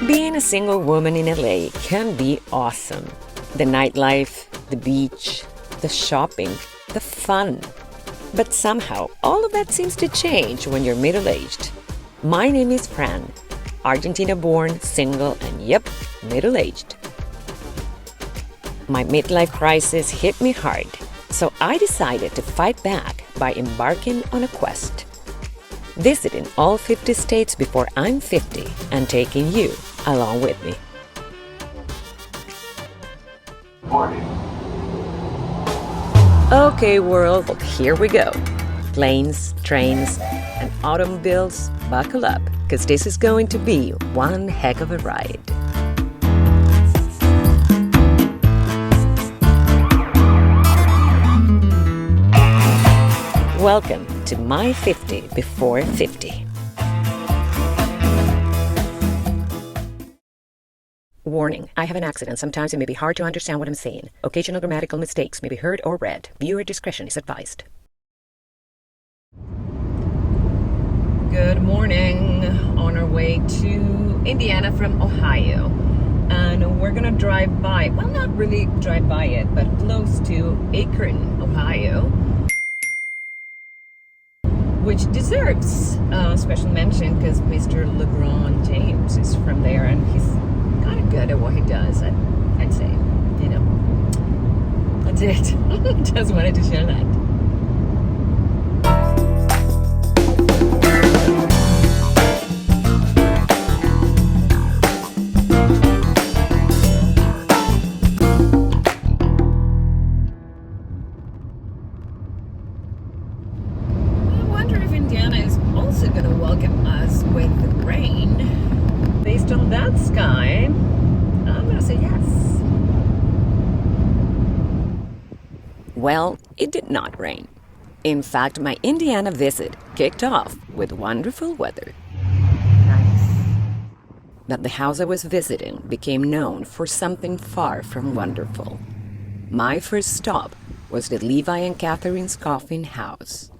Being a single woman in LA can be awesome. The nightlife, the beach, the shopping, the fun. But somehow, all of that seems to change when you're middle-aged. My name is Fran, Argentina-born, single, and yep, middle-aged. My midlife crisis hit me hard, so I decided to fight back by embarking on a quest. Visiting all 50 states before I'm 50 and taking you along with me. Morning. Okay, world, here we go. Planes, trains, and automobiles, buckle up, because this is going to be one heck of a ride. Welcome to my 50 before 50. Warning, I have an accent. Sometimes it may be hard to understand what I'm saying. Occasional grammatical mistakes may be heard or read. Viewer discretion is advised. Good morning. On our way to Indiana from Ohio. And we're gonna drive by, well, not really drive by it, but close to Akron, Ohio, which deserves a special mention because Mr. LeBron James is from there and he's kind of good at what he does, I'd say, you know. That's it. Just wanted to share that. I wonder if Indiana is also going to welcome us with rain. Based on that sky, I'm gonna say yes. Well, it did not rain. In fact, my Indiana visit kicked off with wonderful weather. Nice. But the house I was visiting became known for something far from wonderful. My first stop was the Levi and Catharine's Coffin house.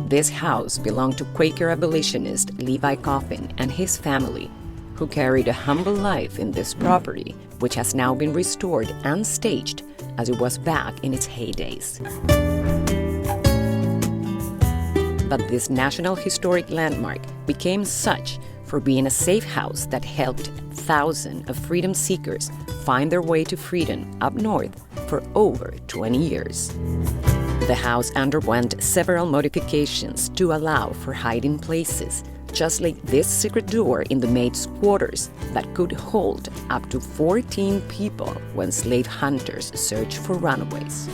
This house belonged to Quaker abolitionist Levi Coffin and his family, who carried a humble life in this property, which has now been restored and staged as it was back in its heydays. But this National Historic Landmark became such for being a safe house that helped thousands of freedom seekers find their way to freedom up north for over 20 years. The house underwent several modifications to allow for hiding places, just like this secret door in the maids' quarters that could hold up to 14 people when slave hunters searched for runaways.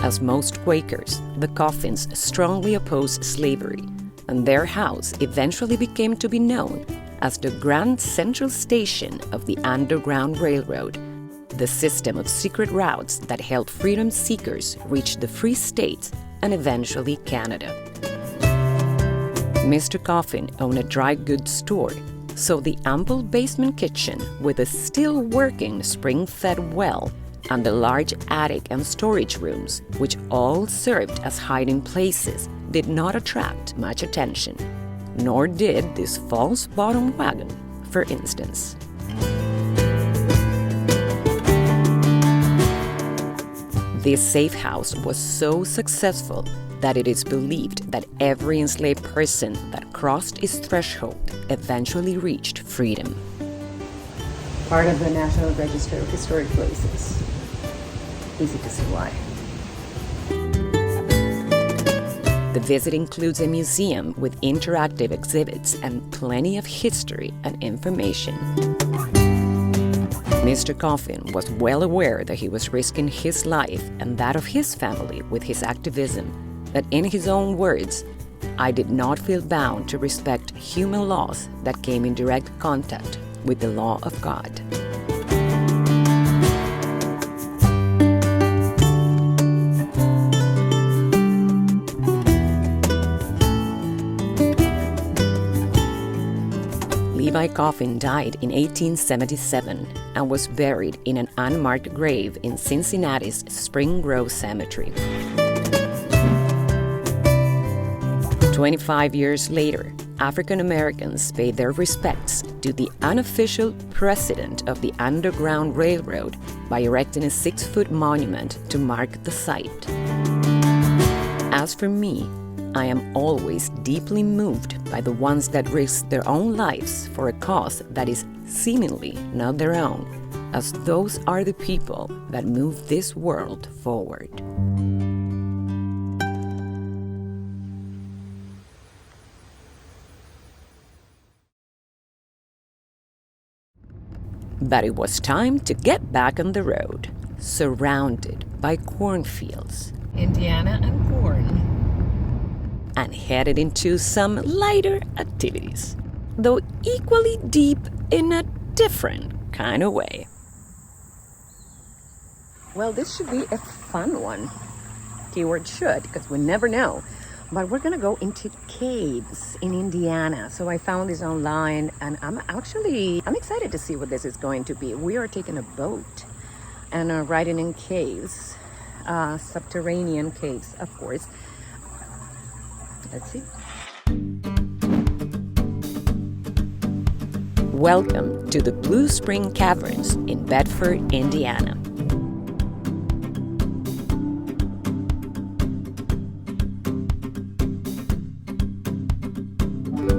As most Quakers, the Coffins strongly opposed slavery, and their house eventually became to be known as the Grand Central Station of the Underground Railroad, the system of secret routes that helped freedom seekers reach the Free States and eventually Canada. Mr. Coffin owned a dry goods store, so the ample basement kitchen with a still working spring-fed well and the large attic and storage rooms, which all served as hiding places, did not attract much attention, nor did this false bottom wagon, for instance. This safe house was so successful that it is believed that every enslaved person that crossed its threshold eventually reached freedom. Part of the National Register of Historic Places. Easy to see why. The visit includes a museum with interactive exhibits and plenty of history and information. Mr. Coffin was well aware that he was risking his life and that of his family with his activism, but in his own words, "I did not feel bound to respect human laws that came in direct contact with the law of God." Levi Coffin died in 1877 and was buried in an unmarked grave in Cincinnati's Spring Grove Cemetery. 25 years later, African Americans paid their respects to the unofficial president of the Underground Railroad by erecting a 6-foot monument to mark the site. As for me, I am always deeply moved by the ones that risk their own lives for a cause that is seemingly not their own, as those are the people that move this world forward. But it was time to get back on the road, surrounded by cornfields, Indiana and corn, and headed into some lighter activities, though equally deep in a different kind of way. Well, this should be a fun one. Keyword should, because we never know. But we're gonna go into caves in Indiana. So I found this online, and I'm excited to see what this is going to be. We are taking a boat and riding in caves, subterranean caves, of course. Let's see. Welcome to the Bluespring Caverns in Bedford, Indiana.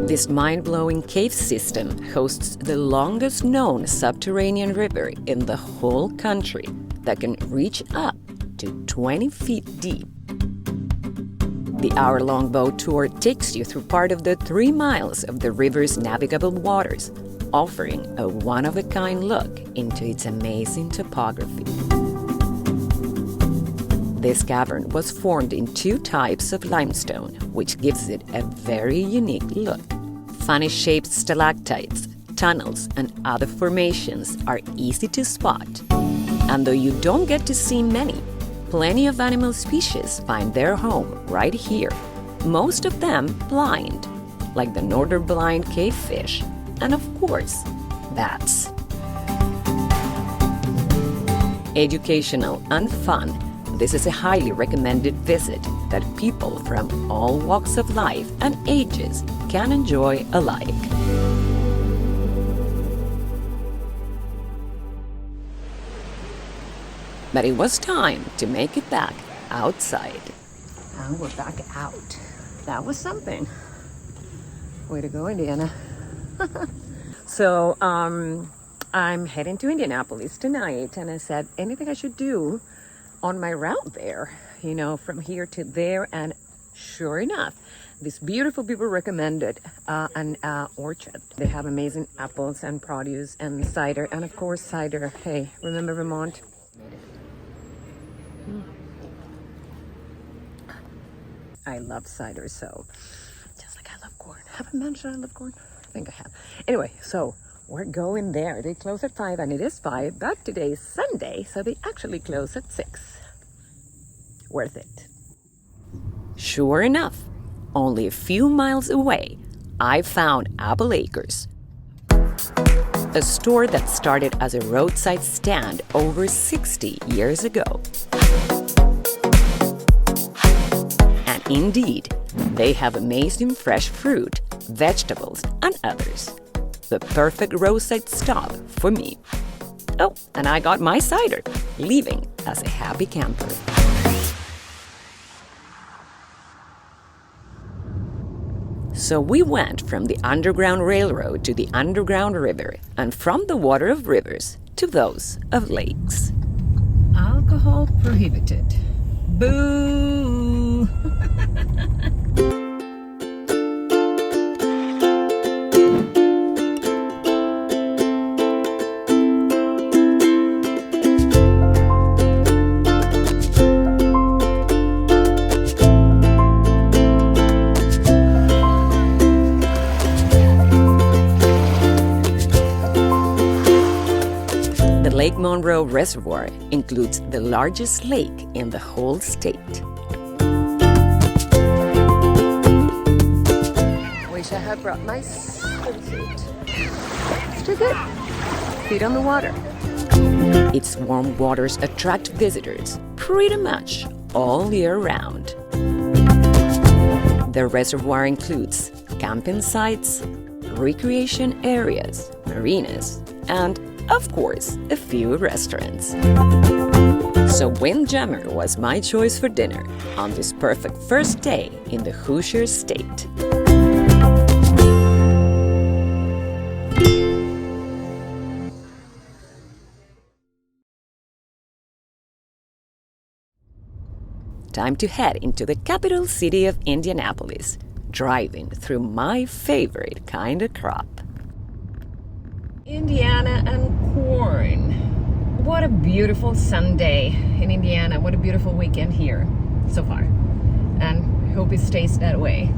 This mind-blowing cave system hosts the longest known subterranean river in the whole country that can reach up to 20 feet deep. The hour-long boat tour takes you through part of the 3 miles of the river's navigable waters, offering a one-of-a-kind look into its amazing topography. This cavern was formed in 2 types of limestone, which gives it a very unique look. Funny-shaped stalactites, tunnels, and other formations are easy to spot. And though you don't get to see many, plenty of animal species find their home right here, most of them blind, like the northern blind cavefish, and of course, bats. Educational and fun, this is a highly recommended visit that people from all walks of life and ages can enjoy alike. But it was time to make it back outside. And we're back out. That was something. Way to go, Indiana. So, I'm heading to Indianapolis tonight, and I said, anything I should do on my route there, from here to there, and sure enough, these beautiful people recommended an orchard. They have amazing apples and produce and cider, and of course cider. Hey, remember Vermont? I love cider, so just like I love corn. Have I mentioned I love corn? I think I have. Anyway, so we're going there. They close at 5, and it is 5, but today is Sunday, so they actually close at 6. Worth it. Sure enough, only a few miles away, I found Applacres, a store that started as a roadside stand over 60 years ago. And indeed, they have amazing fresh fruit, vegetables, and others. The perfect roadside stop for me. Oh, and I got my cider, leaving as a happy camper. So we went from the Underground Railroad to the Underground River, and from the water of rivers to those of lakes. Alcohol prohibited. Boo! Lake Monroe Reservoir includes the largest lake in the whole state. Wish I had brought my swimsuit. It's too good. Feet on the water. Its warm waters attract visitors pretty much all year round. The reservoir includes camping sites, recreation areas, marinas, and, of course, a few restaurants. So Windjammer was my choice for dinner on this perfect first day in the Hoosier State. Time to head into the capital city of Indianapolis, driving through my favorite kind of crop. Indiana and corn. What a beautiful Sunday in Indiana. What a beautiful weekend here so far. And hope it stays that way.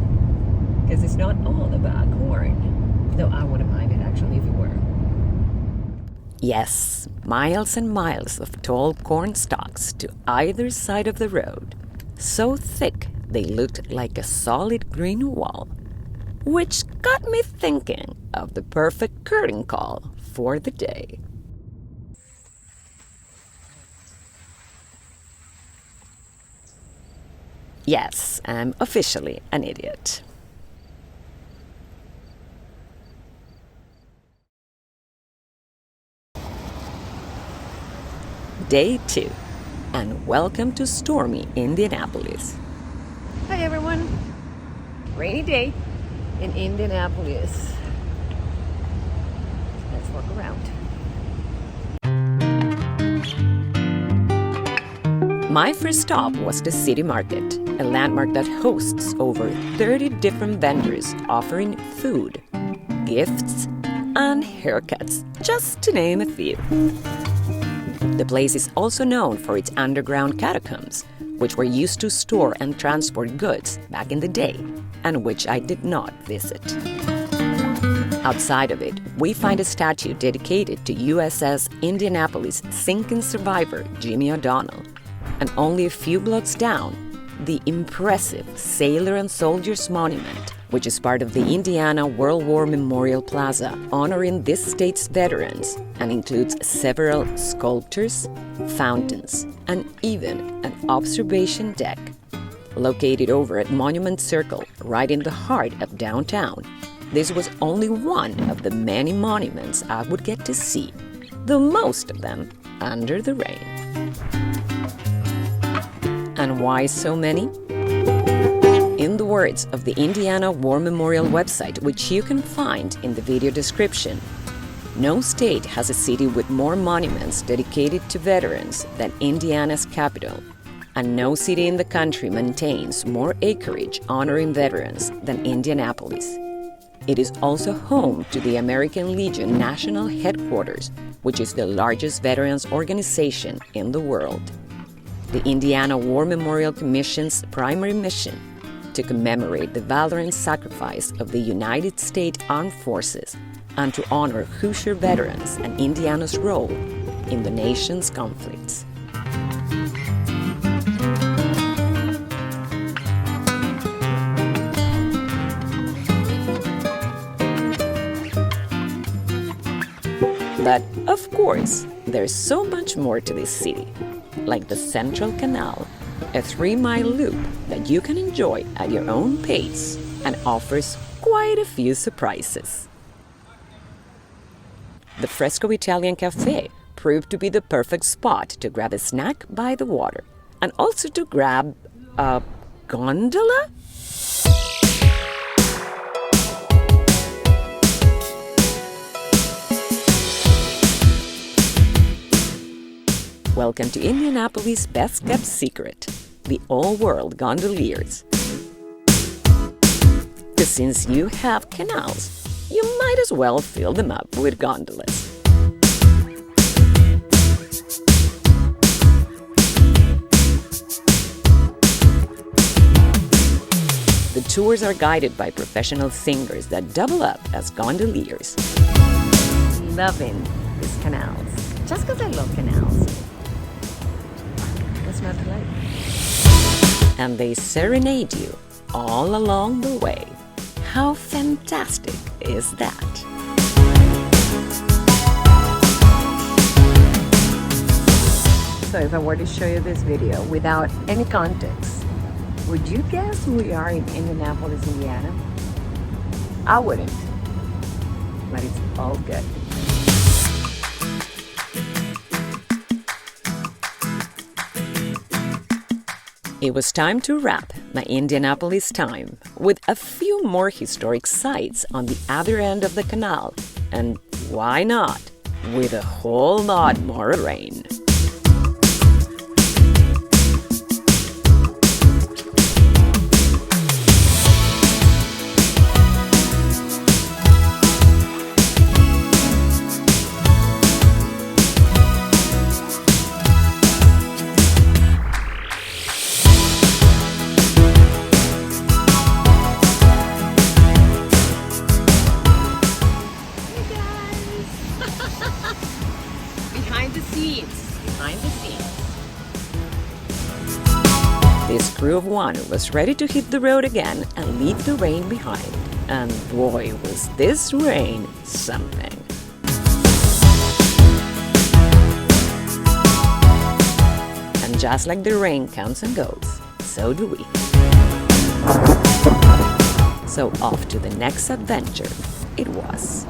Because it's not all about corn. Though I wouldn't mind it actually if it were. Yes, miles and miles of tall corn stalks to either side of the road. So thick they looked like a solid green wall. Which got me thinking of the perfect curtain call for the day. Yes, I'm officially an idiot. Day 2, and welcome to stormy Indianapolis. Hi everyone. Rainy day in Indianapolis. Let's walk around. My first stop was the City Market, a landmark that hosts over 30 different vendors offering food, gifts, and haircuts, just to name a few. The place is also known for its underground catacombs, which were used to store and transport goods back in the day, and which I did not visit. Outside of it, we find a statue dedicated to USS Indianapolis sinking survivor Jimmy O'Donnell, and only a few blocks down, the impressive Sailor and Soldiers Monument, which is part of the Indiana World War Memorial Plaza, honoring this state's veterans, and includes several sculptures, fountains, and even an observation deck. Located over at Monument Circle, right in the heart of downtown, this was only one of the many monuments I would get to see, though most of them under the rain. And why so many? In the words of the Indiana War Memorial website, which you can find in the video description, no state has a city with more monuments dedicated to veterans than Indiana's capital, and no city in the country maintains more acreage honoring veterans than Indianapolis. It is also home to the American Legion National Headquarters, which is the largest veterans organization in the world. The Indiana War Memorial Commission's primary mission to commemorate the valor and sacrifice of the United States Armed Forces and to honor Hoosier veterans and Indiana's role in the nation's conflicts. But, of course, there's so much more to this city, like the Central Canal, a 3-mile loop that you can enjoy at your own pace and offers quite a few surprises. The Fresco Italian Cafe proved to be the perfect spot to grab a snack by the water and also to grab a gondola? Welcome to Indianapolis' best-kept secret, the all-world gondoliers. Because since you have canals, you might as well fill them up with gondolas. The tours are guided by professional singers that double up as gondoliers. Loving these canals, just because I love canals. What's not to like? And they serenade you all along the way. How fantastic is that? So if I were to show you this video without any context, would you guess we are in Indianapolis, Indiana? I wouldn't. But it's all good. It was time to wrap my Indianapolis time with a few more historic sites on the other end of the canal, and why not, with a whole lot more rain. This crew of one was ready to hit the road again and leave the rain behind. And boy, was this rain something. And just like the rain comes and goes, so do we. So off to the next adventure it was.